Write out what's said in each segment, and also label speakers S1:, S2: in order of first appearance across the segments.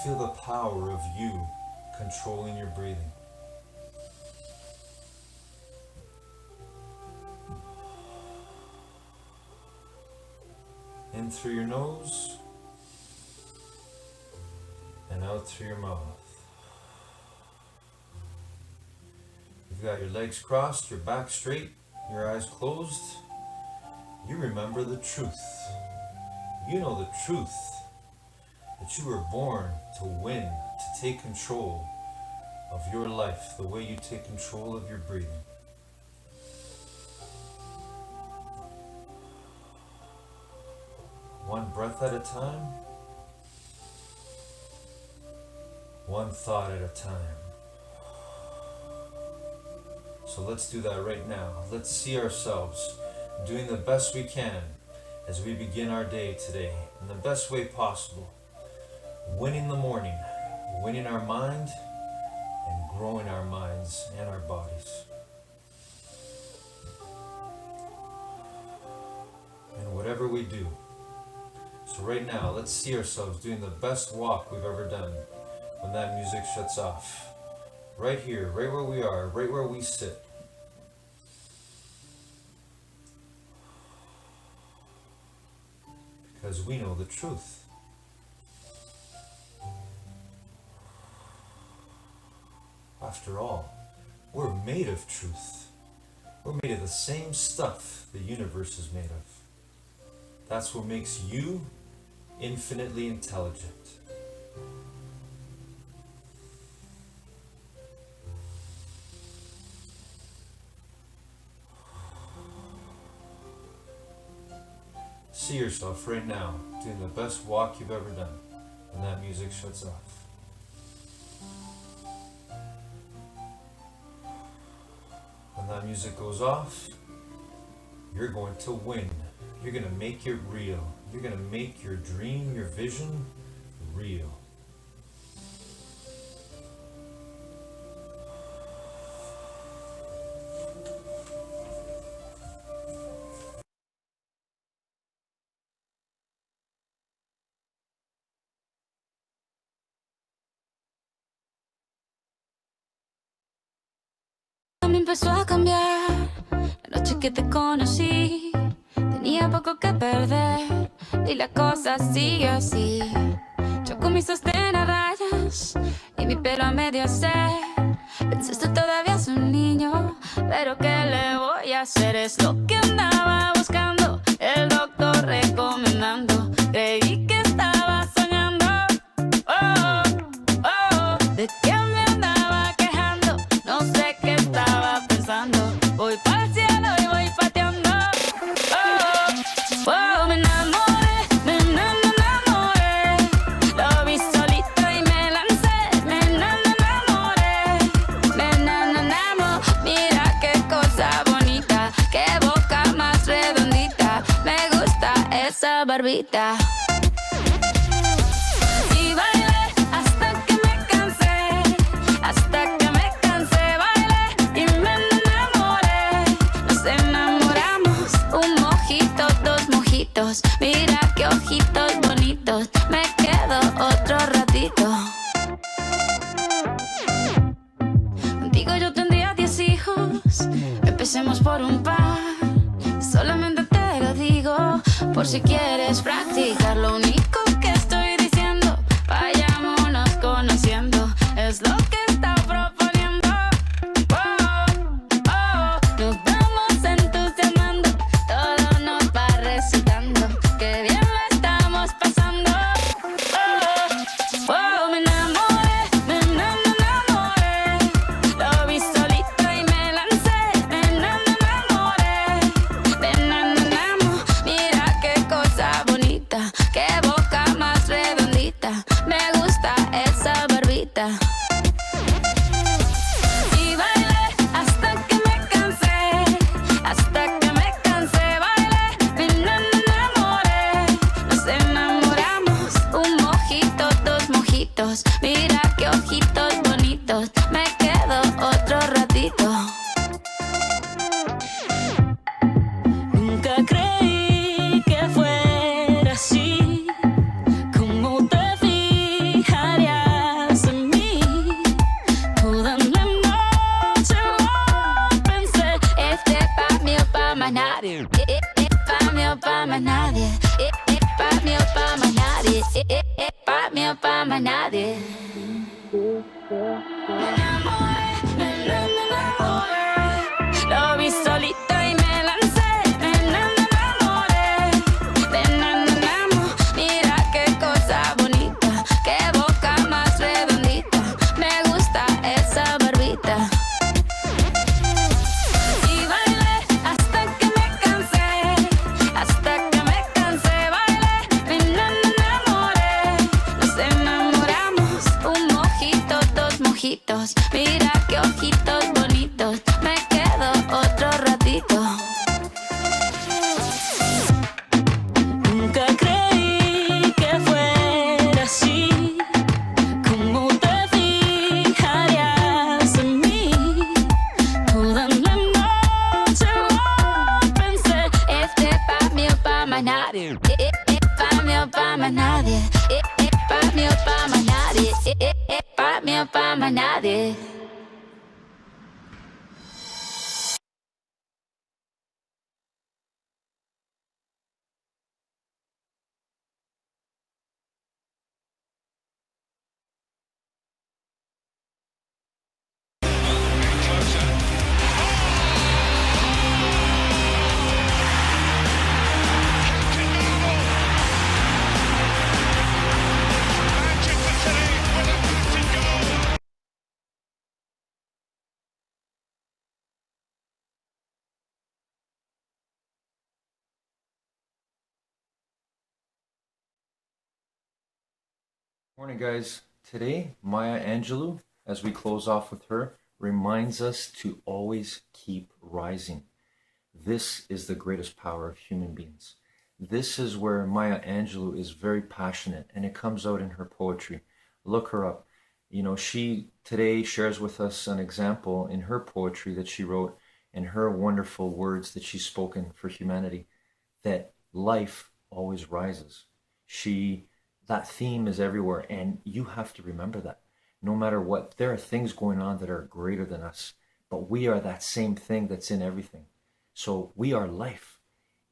S1: feel the power of you controlling your breathing. In through your nose and out through your mouth. You've got your legs crossed, your back straight, your eyes closed. You remember the truth. You know the truth that you were born to win, to take control of your life the way you take control of your breathing. One breath at a time, one thought at a time. So let's do that right now. Let's see ourselves doing the best we can as we begin our day today in the best way possible. Winning the morning, winning our mind, and growing our minds and our bodies. And whatever we do. So right now, let's see ourselves doing the best walk we've ever done when that music shuts off. Right here, right where we are, right where we sit. Because we know the truth. After all, we're made of truth. We're made of the same stuff the universe is made of. That's what makes you infinitely intelligent. See yourself right now doing the best walk you've ever done when that music shuts off. When that music goes off, you're going to win. You're going to make it real. You're going to make your dream, your vision, real.
S2: Me empezó a cambiar la noche que te conocí. Tenía poco que perder y la cosa sigue así. Yo con mi sostén a rayas y mi pelo a medio hacer. Pensaste todavía es un niño, pero ¿qué le voy a hacer? Es lo que andaba buscando, el doctor recomendando. Creí que estaba soñando. Oh, oh, ¿de qué me andaba quejando? No sé qué estaba pensando. Voy pa'l cielo y voy pateando. Oh, oh, me enamoré, me enamoré. Lo vi solito y me lancé. Me enamoré, me enamoré. Mira qué cosa bonita, qué boca más redondita. Me gusta esa barbita. Y bailé hasta que me cansé, hasta que me cansé. Bailé y me enamoré. Nos enamoramos, un mojito, dos mojitos. Mira qué ojitos bonitos. Me quedo otro ratito. Contigo yo tendría 10 hijos. Empecemos por un par. Solamente te lo digo por si quieres practicar. Lo único que estoy diciendo, vayámonos conociendo. Es lo que está proponiendo. Oh, oh, nos vamos entusiasmando. Todo nos va resultando. Qué bien lo estamos pasando. Oh, oh, me enamoré, me enamoré. Lo vi solito y me lancé. Me enamoré, me enamoramos. Mira qué cosa bonita, qué boca más redondita. Me gusta esa barbita. Y bailé hasta que me cansé, hasta que me cansé. Bailé, me enamoré. Nos enamoramos, un mojito, dos mojitos. Mira qué ojitos bonitos. Me quedo otro ratito. Nunca creí que fuera así. ¿Cómo te fijarías? pa' más nadie. Me enamoré, lo vi solito y me lancé. Me enamoré, mira qué cosa bonita, qué boca más redondita, me gusta esa barbita. Y bailé hasta que me cansé, bailé, me enamoré. Nos enamoramos, un mojito, dos mojitos, mira qué ojitos bonitos, me quedo otro ratito. Nunca creí que fuera así, ¿cómo te fijarías en mí? Toda la noche lo pensé, este pa' mí o pa' más nadie, pa' mí o pa' más nadie, pa' mí o pa' más nadie, pa' mí o pa' más nadie.
S1: Morning, guys. Today, Maya Angelou, as we close off with her, reminds us to always keep rising. This is the greatest power of human beings. This is where Maya Angelou is very passionate, and it comes out in her poetry. Look her up. You know, she today shares with us an example in her poetry that she wrote and her wonderful words that she's spoken for humanity, that life always rises. That theme is everywhere, and you have to remember that. No matter what, there are things going on that are greater than us, but we are that same thing that's in everything. So we are life,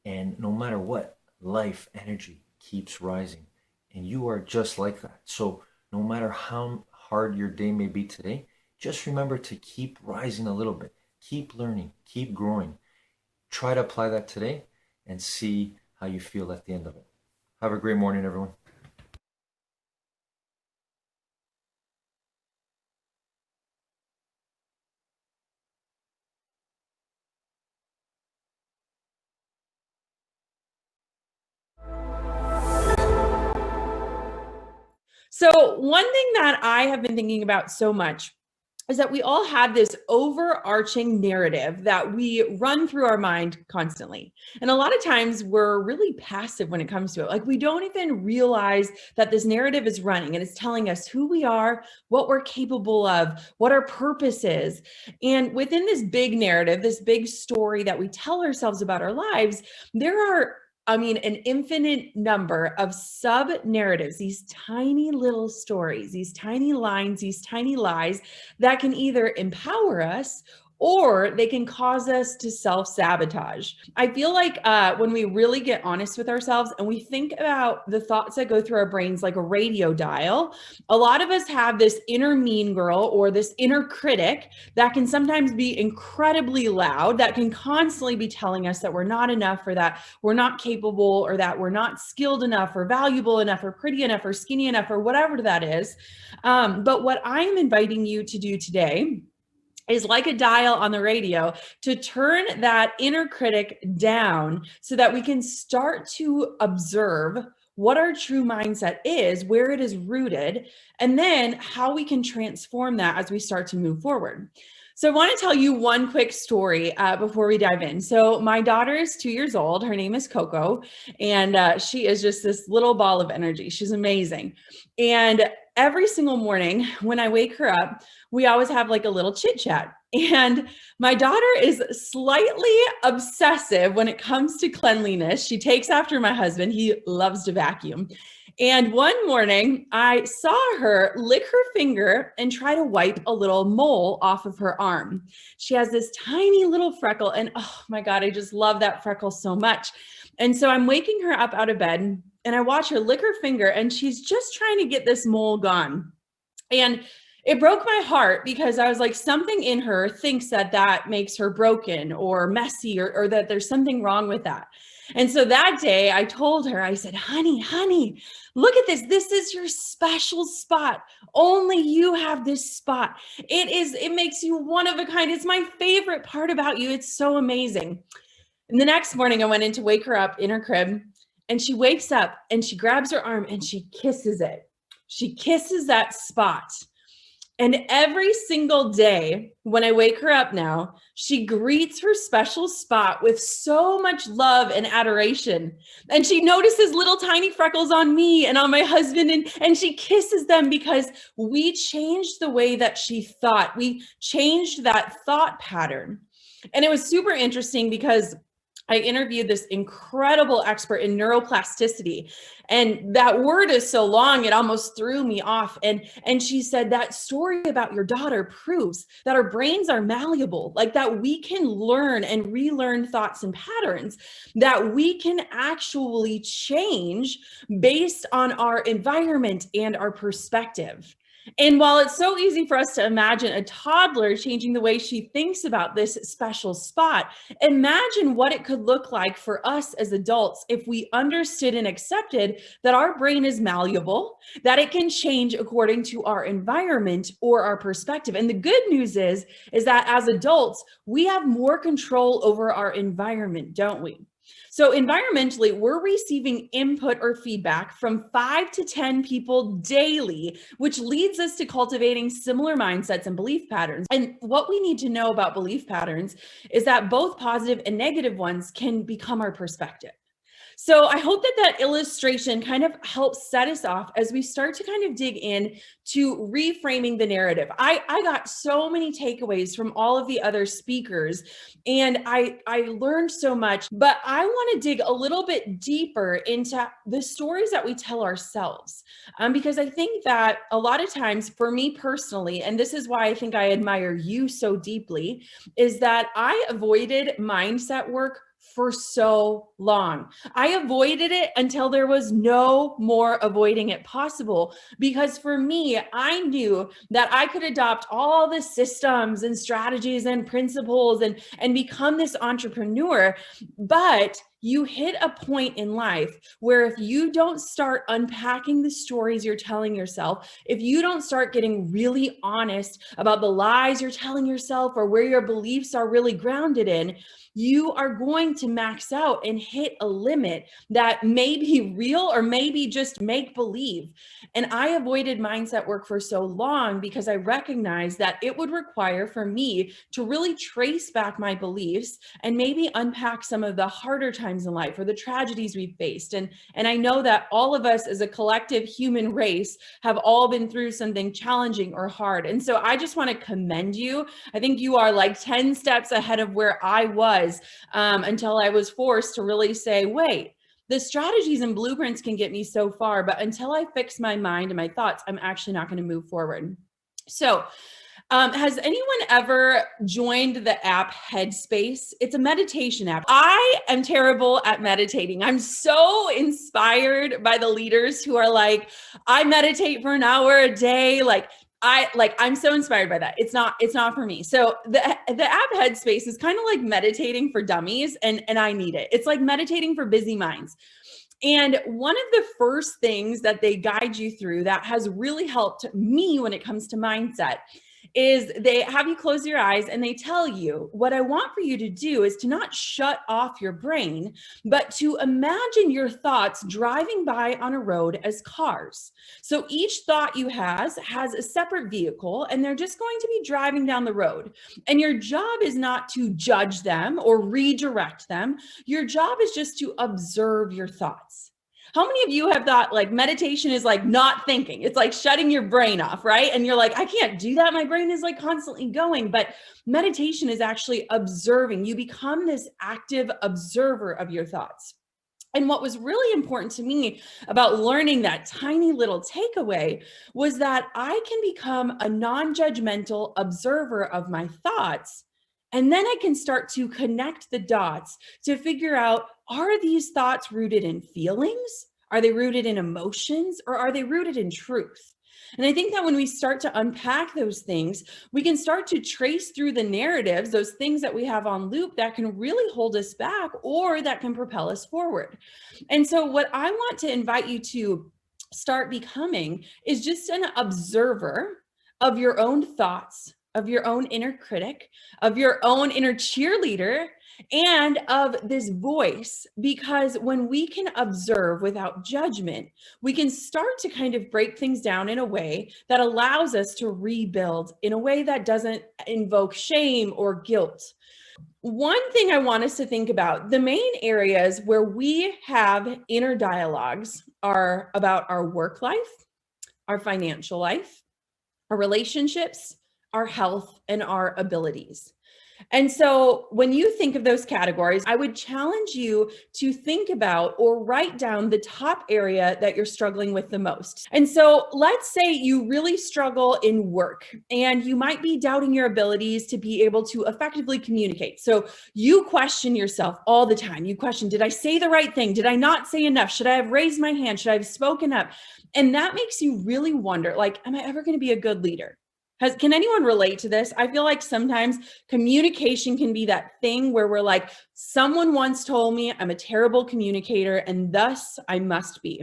S1: and no matter what, life energy keeps rising, and you are just like that. So no matter how hard your day may be today, just remember to keep rising a little bit, keep learning, keep growing. Try to apply that today and see how you feel at the end of it. Have a great morning, everyone.
S3: So one thing that I have been thinking about so much is that we all have this overarching narrative that we run through our mind constantly. And a lot of times we're really passive when it comes to it. Like we don't even realize that this narrative is running and it's telling us who we are, what we're capable of, what our purpose is. And within this big narrative, this big story that we tell ourselves about our lives, there are an infinite number of sub narratives, these tiny little stories, these tiny lines, these tiny lies that can either empower us or they can cause us to self-sabotage. I feel like when we really get honest with ourselves and we think about the thoughts that go through our brains like a radio dial, a lot of us have this inner mean girl or this inner critic that can sometimes be incredibly loud, that can constantly be telling us that we're not enough or that we're not capable or that we're not skilled enough or valuable enough or pretty enough or skinny enough or whatever that is. But what I'm inviting you to do today is like a dial on the radio to turn that inner critic down so that we can start to observe what our true mindset is, where it is rooted, and then how we can transform that as we start to move forward. So I want to tell you one quick story before we dive in. So my daughter is 2 years old. Her name is Coco, and she is just this little ball of energy. She's amazing. And every single morning when I wake her up, we always have like a little chit chat. And my daughter is slightly obsessive when it comes to cleanliness. She takes after my husband. He loves to vacuum. And one morning I saw her lick her finger and try to wipe a little mole off of her arm. She has this tiny little freckle, and oh my God, I just love that freckle so much. And so I'm waking her up out of bed and I watch her lick her finger, and she's just trying to get this mole gone. And it broke my heart because I was like, something in her thinks that that makes her broken or messy, or that there's something wrong with that. And so that day I told her, I said, honey, look at this. This is your special spot. Only you have this spot. It makes you one of a kind. It's my favorite part about you. It's so amazing. And the next morning I went in to wake her up in her crib, and she wakes up and she grabs her arm and she kisses it. She kisses that spot. And every single day when I wake her up now, she greets her special spot with so much love and adoration. And she notices little tiny freckles on me and on my husband, and she kisses them because we changed the way that she thought. We changed that thought pattern. And it was super interesting because I interviewed this incredible expert in neuroplasticity. And that word is so long, it almost threw me off. And she said that story about your daughter proves that our brains are malleable, like that we can learn and relearn thoughts and patterns, that we can actually change based on our environment and our perspective. And while it's so easy for us to imagine a toddler changing the way she thinks about this special spot, imagine what it could look like for us as adults if we understood and accepted that our brain is malleable, that it can change according to our environment or our perspective. And the good news is that as adults, we have more control over our environment, don't we? So environmentally, we're receiving input or feedback from 5 to 10 people daily, which leads us to cultivating similar mindsets and belief patterns. And what we need to know about belief patterns is that both positive and negative ones can become our perspective. So I hope that that illustration kind of helps set us off as we start to kind of dig in to reframing the narrative. I got so many takeaways from all of the other speakers, and I learned so much, but I want to dig a little bit deeper into the stories that we tell ourselves. Because I think that a lot of times for me personally, and this is why I think I admire you so deeply, is that I avoided mindset work for so long. I avoided it until there was no more avoiding it possible. Because for me, I knew that I could adopt all the systems and strategies and principles and become this entrepreneur. But you hit a point in life where if you don't start unpacking the stories you're telling yourself, if you don't start getting really honest about the lies you're telling yourself or where your beliefs are really grounded in, you are going to max out and hit a limit that may be real or maybe just make believe. And I avoided mindset work for so long because I recognized that it would require for me to really trace back my beliefs and maybe unpack some of the harder times in life or the tragedies we've faced. And I know that all of us as a collective human race have all been through something challenging or hard. And so I just want to commend you. I think you are like 10 steps ahead of where I was until I was forced to really say, wait, the strategies and blueprints can get me so far, but until I fix my mind and my thoughts, I'm actually not going to move forward. So has anyone ever joined the app Headspace? It's a meditation app. I am terrible at meditating. I'm so inspired by the leaders who are like, I meditate for an hour a day. I'm so inspired by that. It's not for me. So the app Headspace is kind of like meditating for dummies, and I need it. It's like meditating for busy minds. And one of the first things that they guide you through that has really helped me when it comes to mindset is they have you close your eyes and they tell you, what I want for you to do is to not shut off your brain, but to imagine your thoughts driving by on a road as cars. So each thought you has a separate vehicle, and they're just going to be driving down the road. And your job is not to judge them or redirect them. Your job is just to observe your thoughts. How many of you have thought like meditation is like not thinking? It's like shutting your brain off, right? And you're like, I can't do that. My brain is like constantly going. But meditation is actually observing. You become this active observer of your thoughts. And what was really important to me about learning that tiny little takeaway was that I can become a non-judgmental observer of my thoughts. And then I can start to connect the dots to figure out, are these thoughts rooted in feelings? Are they rooted in emotions, or are they rooted in truth? And I think that when we start to unpack those things, we can start to trace through the narratives, those things that we have on loop that can really hold us back or that can propel us forward. And so, what I want to invite you to start becoming is just an observer of your own thoughts, of your own inner critic, of your own inner cheerleader, and of this voice. Because when we can observe without judgment, we can start to kind of break things down in a way that allows us to rebuild in a way that doesn't invoke shame or guilt. One thing I want us to think about, the main areas where we have inner dialogues are about our work life, our financial life, our relationships, our health, and our abilities. And so when you think of those categories, I would challenge you to think about or write down the top area that you're struggling with the most. And so let's say you really struggle in work and you might be doubting your abilities to be able to effectively communicate. So you question yourself all the time. You question, did I say the right thing? Did I not say enough? Should I have raised my hand? Should I have spoken up? And that makes you really wonder, like, am I ever going to be a good leader? Can anyone relate to this? I feel like sometimes communication can be that thing where we're like, someone once told me I'm a terrible communicator and thus I must be.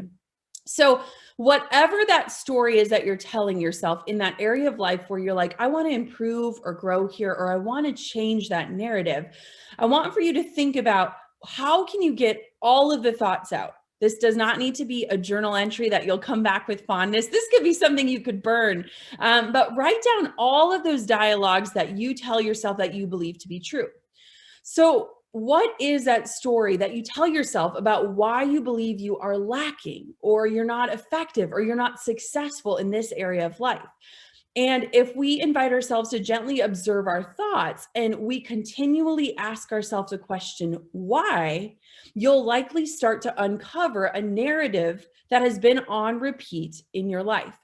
S3: So whatever that story is that you're telling yourself in that area of life where you're like, I want to improve or grow here, or I want to change that narrative, I want for you to think about, how can you get all of the thoughts out? This does not need to be a journal entry that you'll come back with fondness. This could be something you could burn, but write down all of those dialogues that you tell yourself that you believe to be true. So what is that story that you tell yourself about why you believe you are lacking, or you're not effective, or you're not successful in this area of life? And if we invite ourselves to gently observe our thoughts and we continually ask ourselves a question, why, you'll likely start to uncover a narrative that has been on repeat in your life.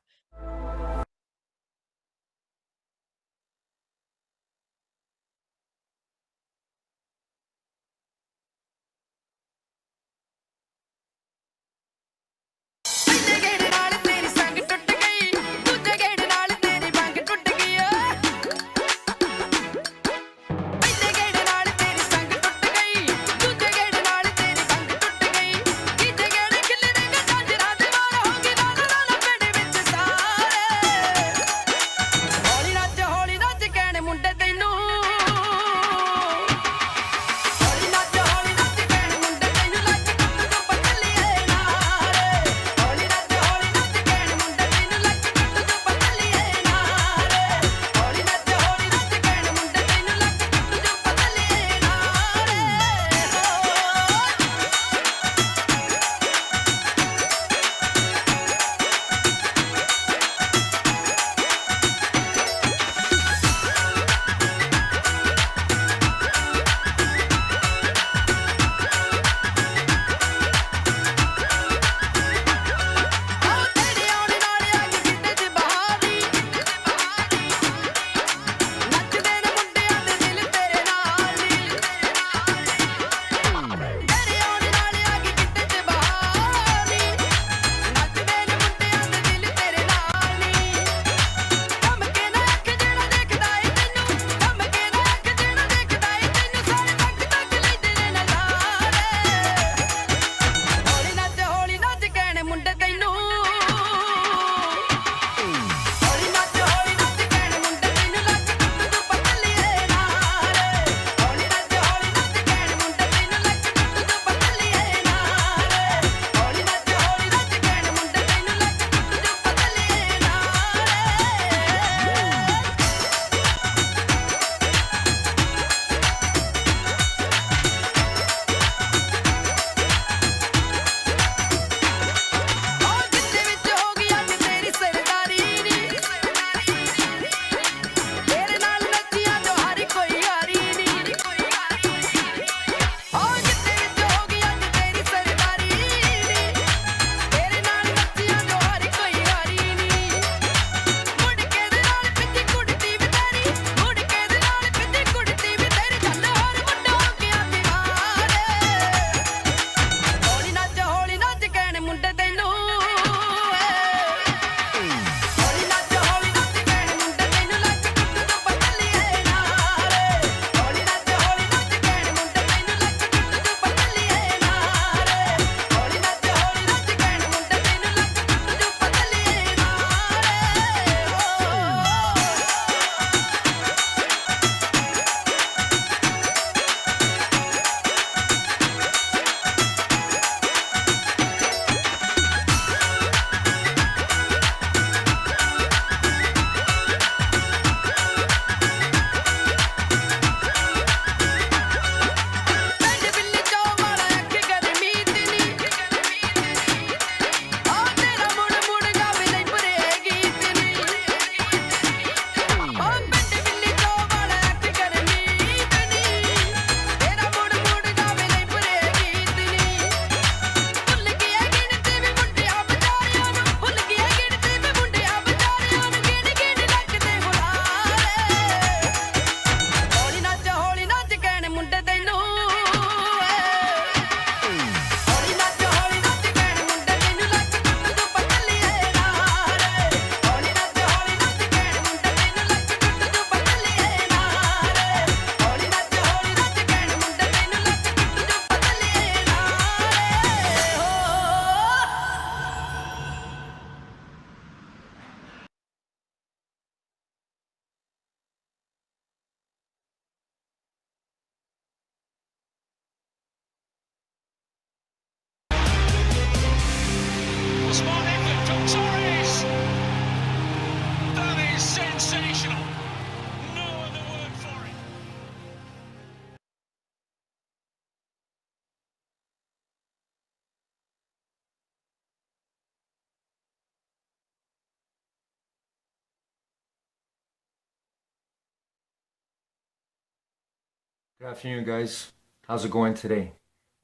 S1: Good afternoon, guys. How's it going today?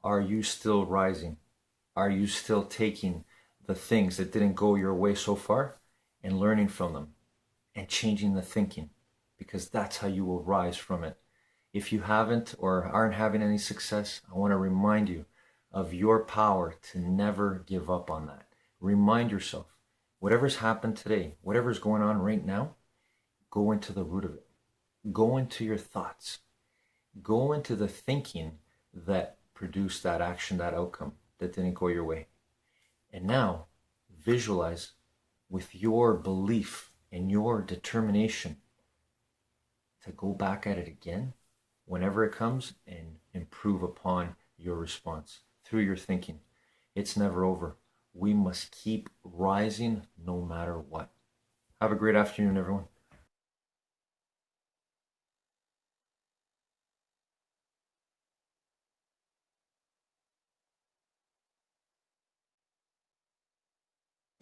S1: Are you still rising? Are you still taking the things that didn't go your way so far and learning from them and changing the thinking? Because that's how you will rise from it. If you haven't or aren't having any success, I want to remind you of your power to never give up on that. Remind yourself, whatever's happened today, whatever's going on right now, go into the root of it. Go into your thoughts. Go into the thinking that produced that action, that outcome that didn't go your way. And now visualize with your belief and your determination to go back at it again whenever it comes and improve upon your response through your thinking. It's never over. We must keep rising no matter what. Have a great afternoon, everyone.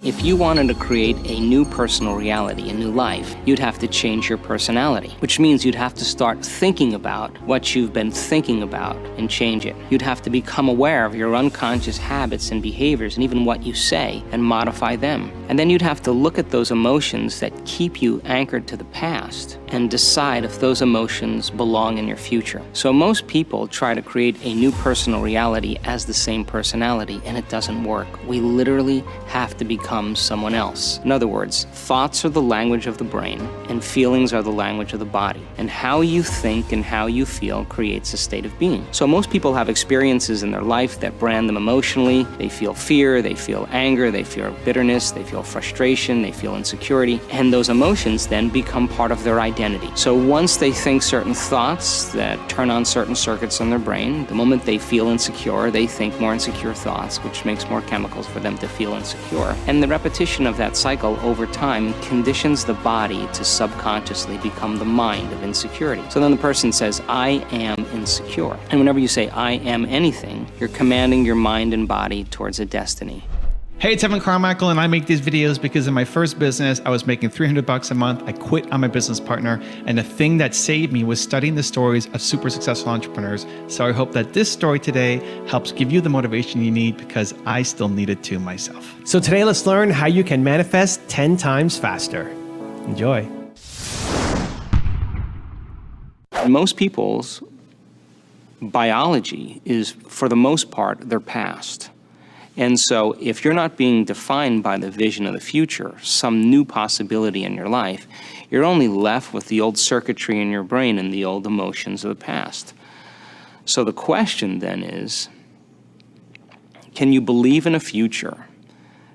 S4: If you wanted to create a new personal reality, a new life, you'd have to change your personality, which means you'd have to start thinking about what you've been thinking about and change it. You'd have to become aware of your unconscious habits and behaviors and even what you say and modify them. And then you'd have to look at those emotions that keep you anchored to the past and decide if those emotions belong in your future. So most people try to create a new personal reality as the same personality, and it doesn't work. We literally have to become someone else. In other words, thoughts are the language of the brain, and feelings are the language of the body. And how you think and how you feel creates a state of being. So most people have experiences in their life that brand them emotionally. They feel fear, they feel anger, they feel bitterness, they feel frustration, they feel insecurity, and those emotions then become part of their identity. So once they think certain thoughts that turn on certain circuits in their brain, the moment they feel insecure, they think more insecure thoughts, which makes more chemicals for them to feel insecure. And the repetition of that cycle over time conditions the body to subconsciously become the mind of insecurity. So then the person says, I am insecure. And whenever you say, I am anything, you're commanding your mind and body towards a destiny.
S5: Hey, it's Evan Carmichael, and I make these videos because in my first business, I was making $300 a month. I quit on my business partner, and the thing that saved me was studying the stories of super successful entrepreneurs. So I hope that this story today helps give you the motivation you need, because I still need it too myself.
S6: So today, let's learn how you can manifest 10 times faster. Enjoy.
S4: Most people's biology is, for the most part, their past. And so if you're not being defined by the vision of the future, some new possibility in your life, you're only left with the old circuitry in your brain and the old emotions of the past. So the question then is, can you believe in a future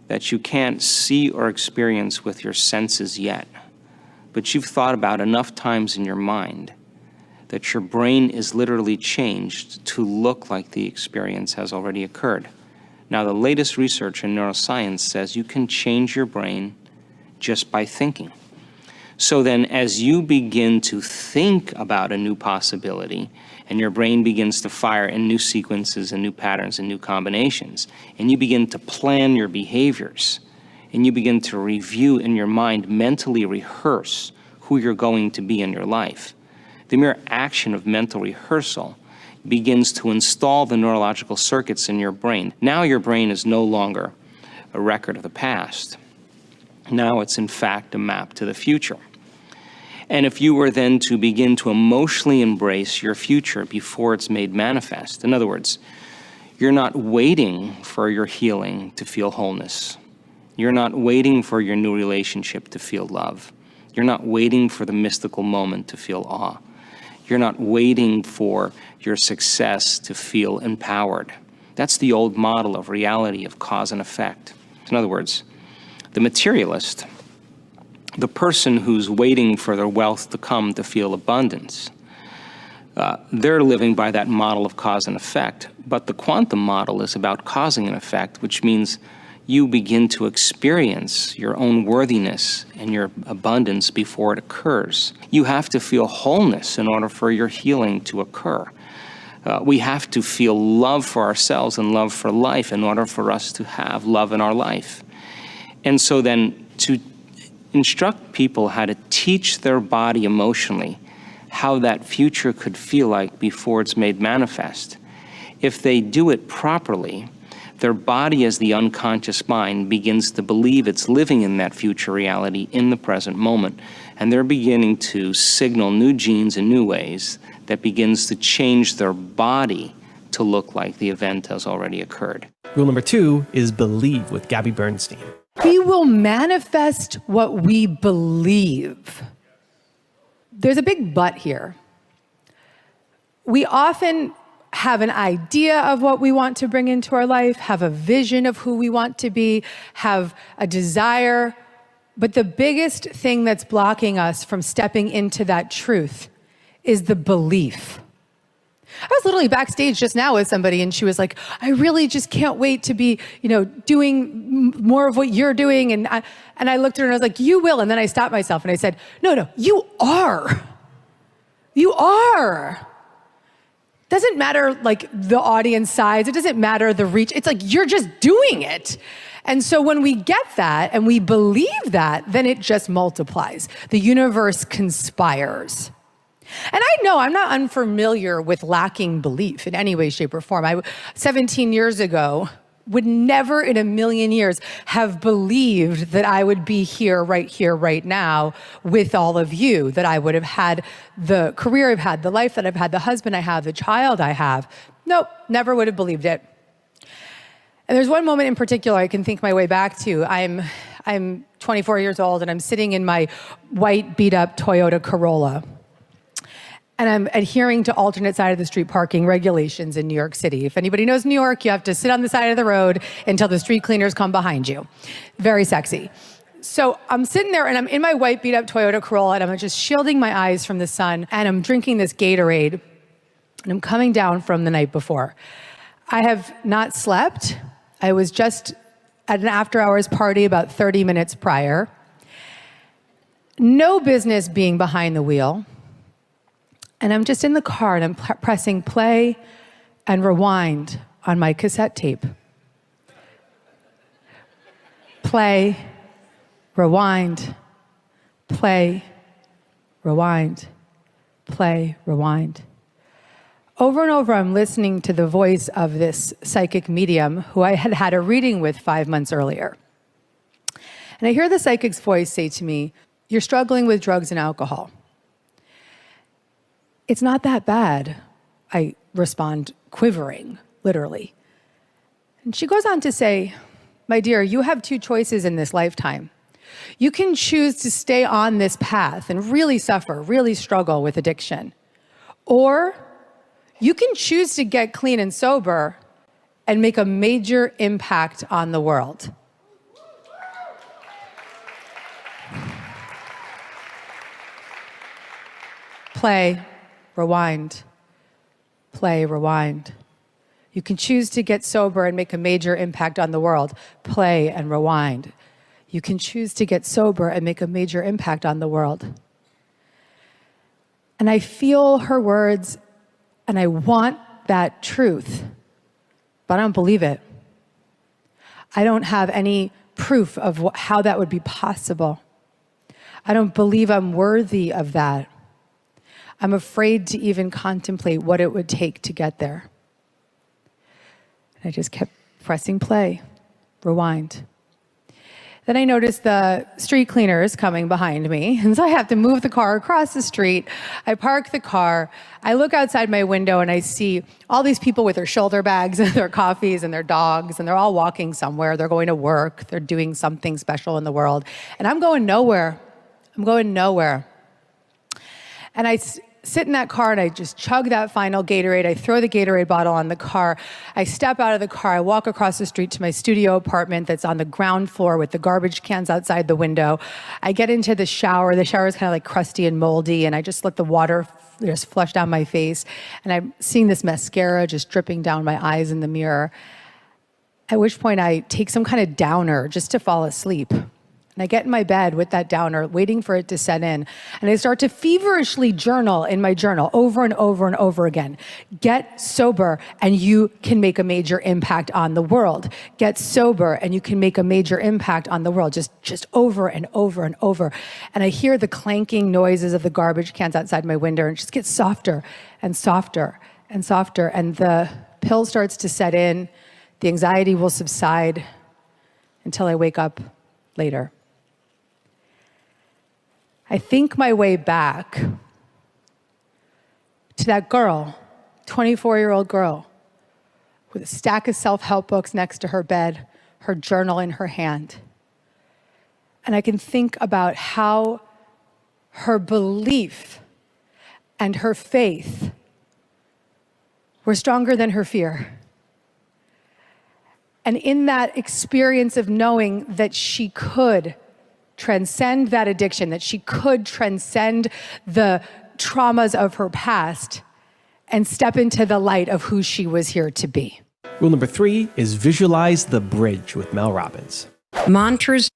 S4: that you can't see or experience with your senses yet, but you've thought about enough times in your mind that your brain is literally changed to look like the experience has already occurred? Now, the latest research in neuroscience says you can change your brain just by thinking. So then, as you begin to think about a new possibility, and your brain begins to fire in new sequences and new patterns and new combinations, and you begin to plan your behaviors, and you begin to review in your mind, mentally rehearse who you're going to be in your life, the mere action of mental rehearsal begins to install the neurological circuits in your brain. Now your brain is no longer a record of the past. Now it's in fact a map to the future. And if you were then to begin to emotionally embrace your future before it's made manifest, in other words, you're not waiting for your healing to feel wholeness. You're not waiting for your new relationship to feel love. You're not waiting for the mystical moment to feel awe. You're not waiting for your success to feel empowered. That's the old model of reality, of cause and effect. In other words, the materialist, the person who's waiting for their wealth to come to feel abundance, they're living by that model of cause and effect. But the quantum model is about causing an effect, which means you begin to experience your own worthiness and your abundance before it occurs. You have to feel wholeness in order for your healing to occur. We have to feel love for ourselves and love for life in order for us to have love in our life. And so then to instruct people how to teach their body emotionally how that future could feel like before it's made manifest. If they do it properly, their body as the unconscious mind begins to believe it's living in that future reality in the present moment. And they're beginning to signal new genes in new ways that begins to change their body to look like the event has already occurred.
S6: Rule number 2 is believe with Gabby Bernstein.
S7: We will manifest what we believe. There's a big but here. We often have an idea of what we want to bring into our life, have a vision of who we want to be, have a desire, but the biggest thing that's blocking us from stepping into that truth is the belief. I was literally backstage just now with somebody and she was like, I really just can't wait to be, doing more of what you're doing. And I looked at her and I was like, you will. And then I stopped myself and I said, no, you are. You are. Doesn't matter like the audience size. It doesn't matter the reach. It's like, you're just doing it. And so when we get that and we believe that, then it just multiplies. The universe conspires. And I know I'm not unfamiliar with lacking belief in any way, shape, or form. 17 years ago, would never in a million years have believed that I would be here, right now, with all of you, that I would have had the career I've had, the life that I've had, the husband I have, the child I have. Nope, never would have believed it. And there's one moment in particular I can think my way back to. I'm 24 years old and I'm sitting in my white beat up Toyota Corolla. And I'm adhering to alternate side of the street parking regulations in New York City. If anybody knows New York, you have to sit on the side of the road until the street cleaners come behind you. Very sexy. So I'm sitting there and I'm in my white beat up Toyota Corolla and I'm just shielding my eyes from the sun and I'm drinking this Gatorade and I'm coming down from the night before. I have not slept. I was just at an after hours party about 30 minutes prior. No business being behind the wheel. And I'm just in the car and I'm pressing play and rewind on my cassette tape. Play, rewind, play, rewind, play, rewind. Over and over, I'm listening to the voice of this psychic medium who I had had a reading with 5 months earlier. And I hear the psychic's voice say to me, "You're struggling with drugs and alcohol." "It's not that bad," I respond, quivering, literally. And she goes on to say, "My dear, you have 2 choices in this lifetime. You can choose to stay on this path and really suffer, really struggle with addiction. Or you can choose to get clean and sober and make a major impact on the world." Play, rewind, play, rewind. You can choose to get sober and make a major impact on the world. Play and rewind. You can choose to get sober and make a major impact on the world. And I feel her words and I want that truth, but I don't believe it. I don't have any proof of how that would be possible. I don't believe I'm worthy of that. I'm afraid to even contemplate what it would take to get there. And I just kept pressing play, rewind. Then I noticed the street cleaners coming behind me, and so I have to move the car across the street. I park the car. I look outside my window and I see all these people with their shoulder bags and their coffees and their dogs, and they're all walking somewhere. They're going to work. They're doing something special in the world. And I'm going nowhere. I'm going nowhere. And I sit in that car and I just chug that final Gatorade. I throw the Gatorade bottle on the car. I step out of the car. I walk across the street to my studio apartment that's on the ground floor with the garbage cans outside the window. I get into the shower. The shower is kind of like crusty and moldy, and I just let the water just flush down my face. And I'm seeing this mascara just dripping down my eyes in the mirror. At which point I take some kind of downer just to fall asleep. And And I get in my bed with that downer, waiting for it to set in. And I start to feverishly journal in my journal over and over and over again. Get sober and you can make a major impact on the world. Get sober and you can make a major impact on the world. Just over and over and over. And I hear the clanking noises of the garbage cans outside my window, and it just gets softer and softer and softer. And the pill starts to set in. The anxiety will subside until I wake up later. I think my way back to that girl, 24-year-old girl, with a stack of self-help books next to her bed, her journal in her hand. And I can think about how her belief and her faith were stronger than her fear. And in that experience of knowing that she could transcend that addiction, that she could transcend the traumas of her past and step into the light of who she was here to be.
S6: Rule number 3 is visualize the bridge with Mel Robbins.
S8: Mantras.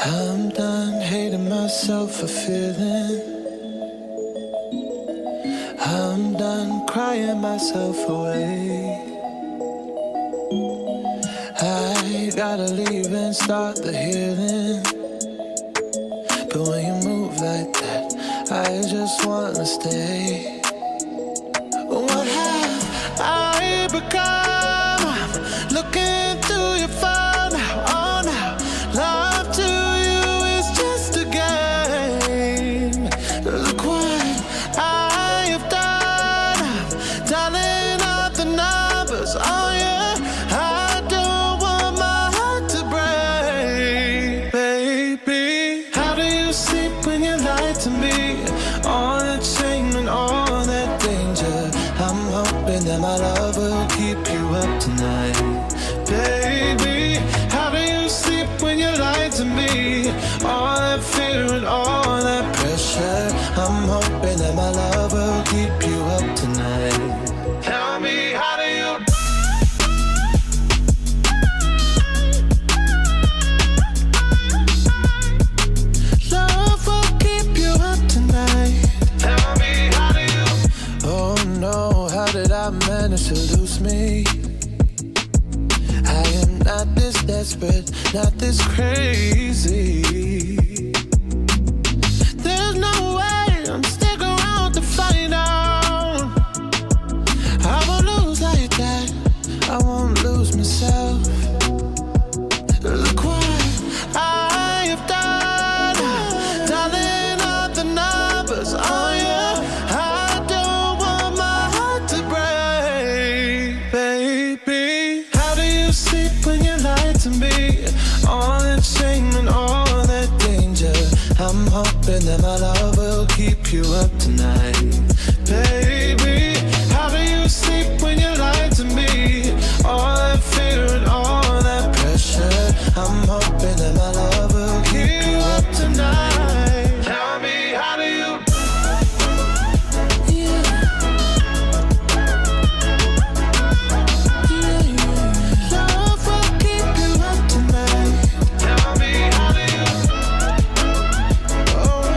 S9: I'm done hating myself for feeling. I'm done crying myself away. I gotta leave and start the healing. But when you move like that, I just wanna stay. What have I become? I'm looking through your phone now, oh now. Love to you is just a game. Look what I have done. I'm dialing up the numbers, oh yeah. I don't want my heart to break, baby. How do you sleep when you lie to me? All that shame and all that danger. I'm hoping that my love will keep you up tonight, baby. How do you sleep when you lie to me? All that fear and all that pressure. I'm hoping that my love will keep you up tonight. Tell me, how do you? Love will keep you up tonight. Tell me, how do you? Oh no, how did I manage to lose me? I am not this desperate, not this crazy. There's no way I'm sticking around to find out. I won't lose like that, I won't lose myself. Look what I have done, dialing up the numbers, oh yeah. I don't want my heart to break, baby. How do you sleep when you lie to me? All that shame and all that danger. I'm hoping that my love will keep you up tonight, baby. How do you sleep when you lie to me? All that fear and all that pressure. I'm hoping that my love will keep you up tonight. Tell me, how do you? Yeah. Yeah. Love will keep you up tonight. Tell me, how do you? Oh,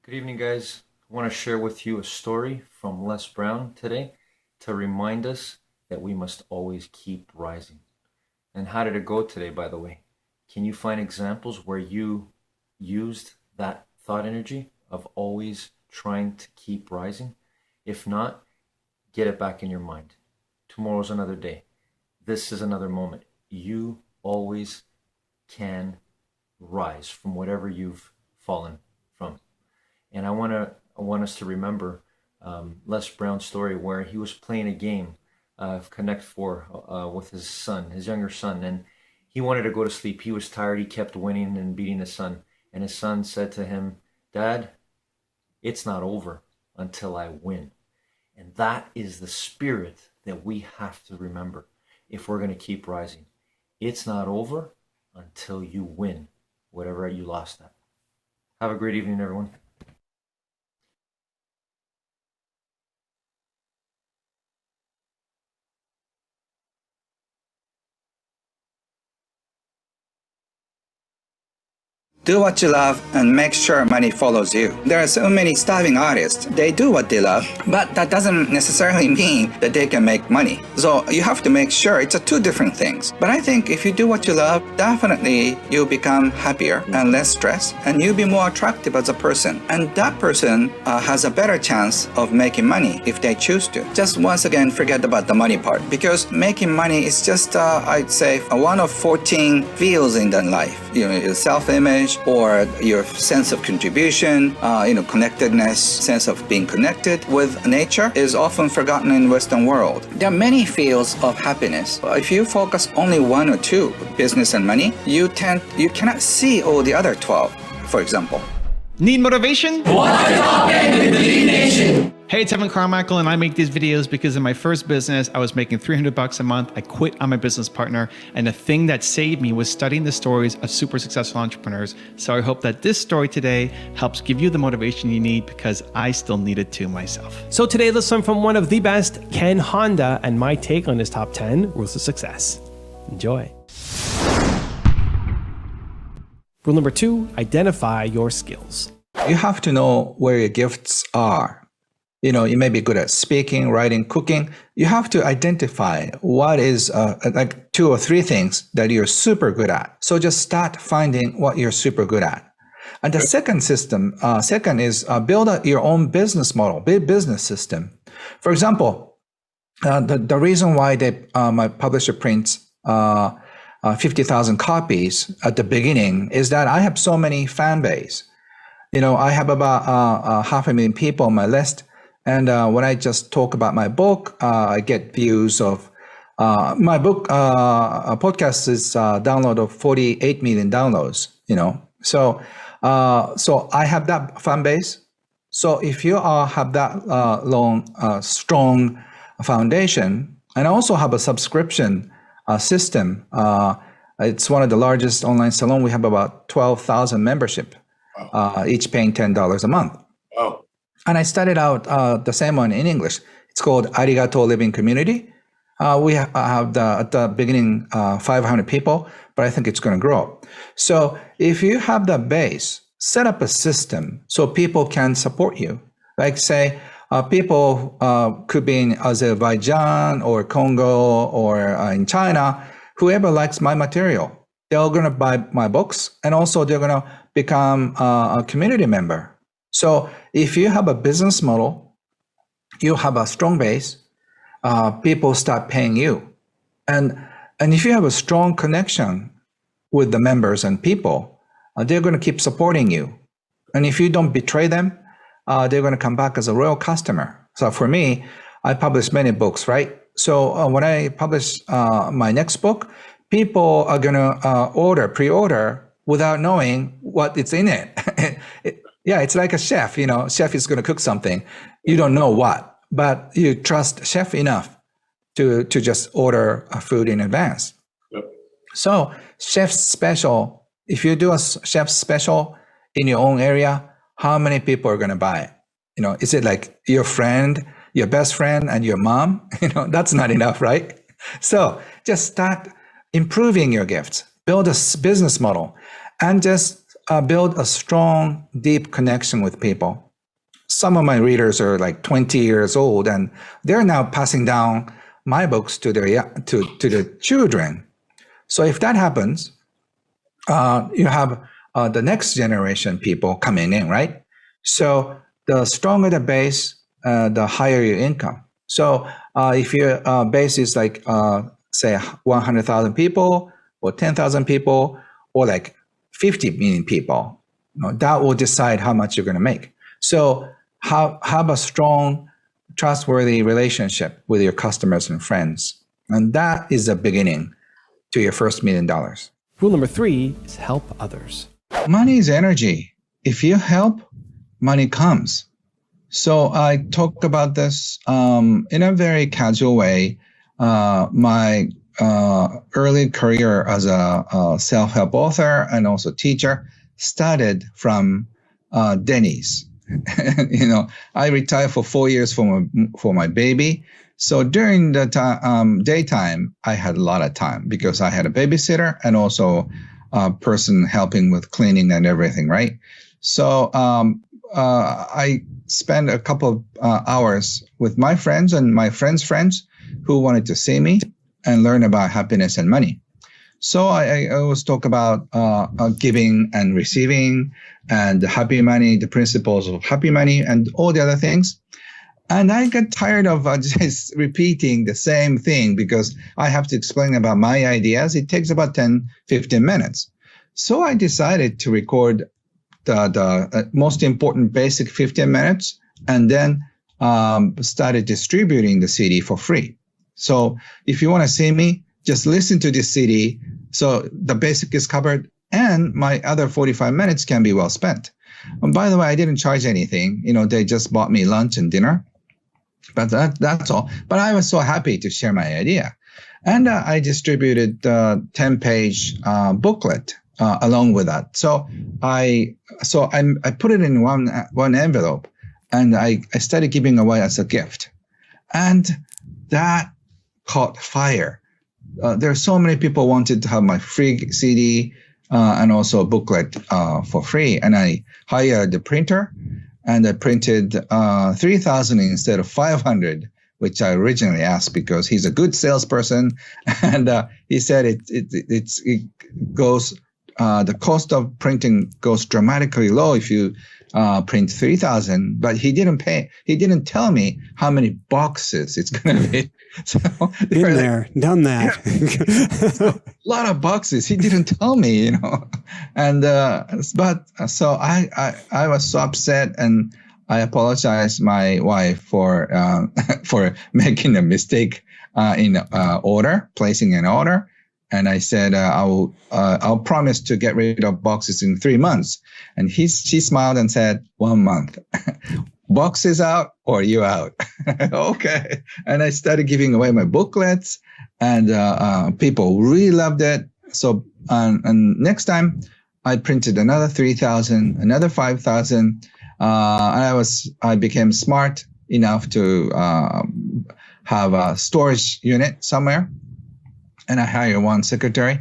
S1: Good evening, guys. I want to share with you a story from Les Brown today to remind us that we must always keep rising. And how did it go today, by the way? Can you find examples where you used that thought energy of always trying to keep rising? If not, get it back in your mind. Tomorrow's another day. This is another moment. You always can rise from whatever you've fallen from. And I want us to remember Les Brown's story where he was playing a game of Connect Four with his son, his younger son, and he wanted to go to sleep. He was tired. He kept winning and beating his son. And his son said to him, "Dad, it's not over until I win." And that is the spirit that we have to remember if we're going to keep rising. It's not over until you win whatever you lost at. Have a great evening, everyone.
S8: Do what you love and make sure money follows you. There are so many starving artists. They do what they love, but that doesn't necessarily mean that they can make money. So you have to make sure it's two different things. But I think if you do what you love, definitely you'll become happier and less stressed, and you'll be more attractive as a person. And that person has a better chance of making money if they choose to. Just once again, forget about the money part, because making money is just, I'd say, one of 14 fields in the life. You know, your self-image, or your sense of contribution, connectedness, sense of being connected with nature is often forgotten in Western world. There are many fields of happiness. If you focus only one or two, business and money, you cannot see all the other 12, for example.
S5: Need motivation?
S9: What's talking with the Lead Nation?
S5: Hey, it's Evan Carmichael, and I make these videos because in my first business, I was making $300 a month. I quit on my business partner, and the thing that saved me was studying the stories of super successful entrepreneurs. So I hope that this story today helps give you the motivation you need, because I still need it too myself.
S6: So today, let's learn from one of the best, Ken Honda, and my take on his top 10 rules of success. Enjoy. Rule number 2, identify your skills.
S8: You have to know where your gifts are. You may be good at speaking, writing, cooking. You have to identify what is like 2 or 3 things that you're super good at. So just start finding what you're super good at. And the second is build your own business model, business system. For example, the reason why my publisher prints 50,000 copies at the beginning is that I have so many fan base. I have about 500,000 people on my list. And when I just talk about my book, I get views of my book. Podcast is download of 48 million downloads. So I have that fan base. So if you have that strong foundation, and I also have a subscription system. It's one of the largest online salon. We have about 12,000 membership, each paying $10 a month.
S10: Wow.
S8: And I started out the same one in English. It's called Arigato Living Community. We have at the beginning 500 people, but I think it's going to grow. So if you have the base, set up a system so people can support you. Like say, people could be in Azerbaijan or Congo or in China, whoever likes my material, they're going to buy my books, and also they're going to become a community member. So if you have a business model, you have a strong base, people start paying you. And if you have a strong connection with the members and people, they're going to keep supporting you. And if you don't betray them, they're going to come back as a loyal customer. So for me, I publish many books, right? So when I publish my next book, people are going to pre-order without knowing what it's in it. Yeah, it's like a chef, chef is going to cook something. You don't know what, but you trust chef enough to just order food in advance.
S10: Yep.
S8: So chef's special, if you do a chef's special in your own area, how many people are going to buy it? Is it like your friend, your best friend, and your mom? That's not enough, right? So just start improving your gifts, build a business model, and just build a strong, deep connection with people. Some of my readers are like 20 years old, and they're now passing down my books to their children. So if that happens, you have the next generation people coming in, right? So the stronger the base, the higher your income. So if your base is like, say, 100,000 people or 10,000 people or like 50 million people, that will decide how much you're going to make. So have a strong, trustworthy relationship with your customers and friends. And that is the beginning to your first $1 million.
S6: Rule number 3 is help others.
S8: Money is energy. If you help, money comes. So I talked about this in a very casual way. My early career as a self-help author and also teacher started from Denny's. I retired for 4 years for my baby. So during the daytime, I had a lot of time because I had a babysitter and also a person helping with cleaning and everything, right? So I spent a couple of hours with my friends and my friends' friends who wanted to see me and learn about happiness and money. So I always talk about giving and receiving and happy money, the principles of happy money and all the other things. And I got tired of just repeating the same thing because I have to explain about my ideas. It takes about 10, 15 minutes. So I decided to record the most important basic 15 minutes and then started distributing the CD for free. So if you want to see me, just listen to this CD. So the basic is covered and my other 45 minutes can be well spent. And by the way, I didn't charge anything. They just bought me lunch and dinner. But that's all. But I was so happy to share my idea. And I distributed the 10-page booklet along with that. So I put it in one envelope and I started giving away as a gift. And that caught fire. There are so many people wanted to have my free CD and also a booklet for free. And I hired the printer and I printed 3,000 instead of 500, which I originally asked because he's a good salesperson. And he said it goes, the cost of printing goes dramatically low if you print 3,000, but he didn't tell me how many boxes it's going to be. So
S10: been there, done that.
S8: A lot of boxes. He didn't tell me, and but so I was so upset, and I apologized my wife for making a mistake in placing an order. And I said, I'll promise to get rid of boxes in 3 months. And she smiled and said, 1 month. Boxes out or you out? Okay. And I started giving away my booklets and people really loved it. So, and next time I printed another 3,000, another 5,000. And I became smart enough to have a storage unit somewhere. And I hired one secretary.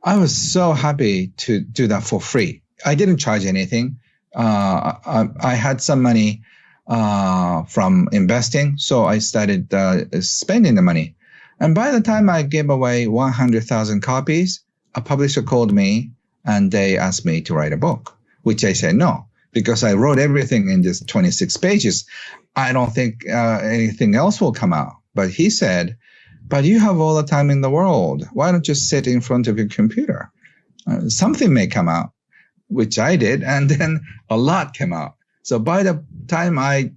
S8: I was so happy to do that for free. I didn't charge anything. I had some money from investing, so I started spending the money. And by the time I gave away 100,000 copies, a publisher called me and they asked me to write a book, which I said no, because I wrote everything in this 26 pages. I don't think anything else will come out. But he said, but you have all the time in the world. Why don't you sit in front of your computer? Something may come out, which I did, and then a lot came out. So by the time I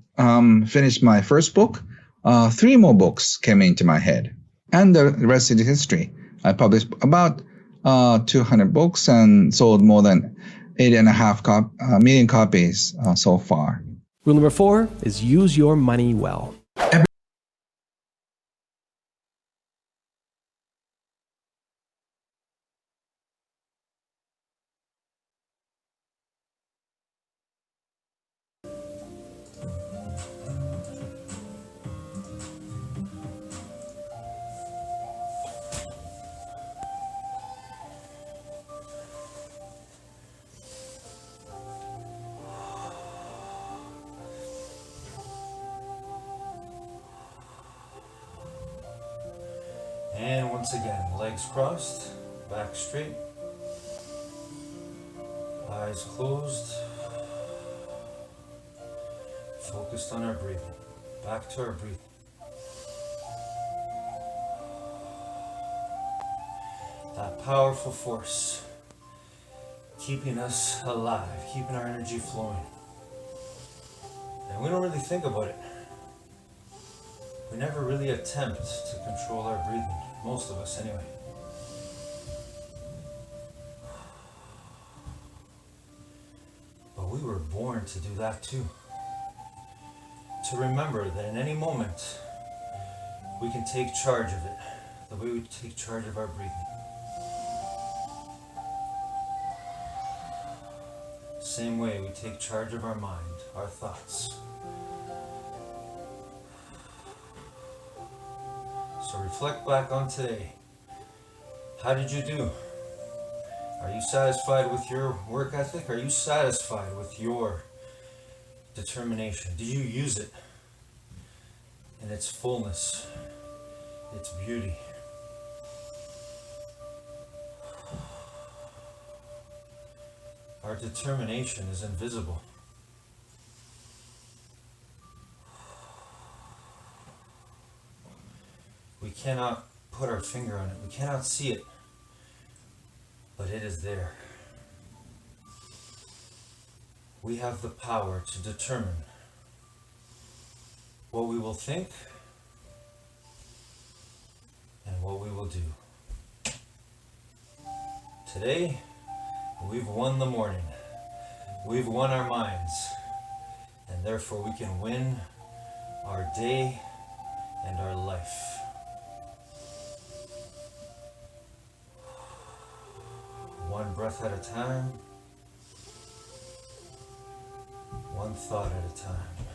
S8: finished my first book, 3 more books came into my head. And the rest is history. I published about 200 books and sold more than 8.5 million copies so far.
S6: Rule number 4 is use your money well.
S1: And once again, legs crossed, back straight, eyes closed, focused on our breathing. Back to our breathing. That powerful force keeping us alive, keeping our energy flowing. And we don't really think about it. We never really attempt to control our breathing, most of us anyway. But we were born to do that too. To remember that in any moment, we can take charge of it, the way we take charge of our breathing. Same way we take charge of our mind, our thoughts. So reflect back on today. How did you do? Are you satisfied with your work ethic? Are you satisfied with your determination? Did you use it in its fullness, its beauty? Our determination is invisible. We cannot put our finger on it. We cannot see it, but it is there. We have the power to determine what we will think and what we will do. Today, we've won the morning. We've won our minds, and therefore we can win our day and our life. One breath at a time, one thought at a time.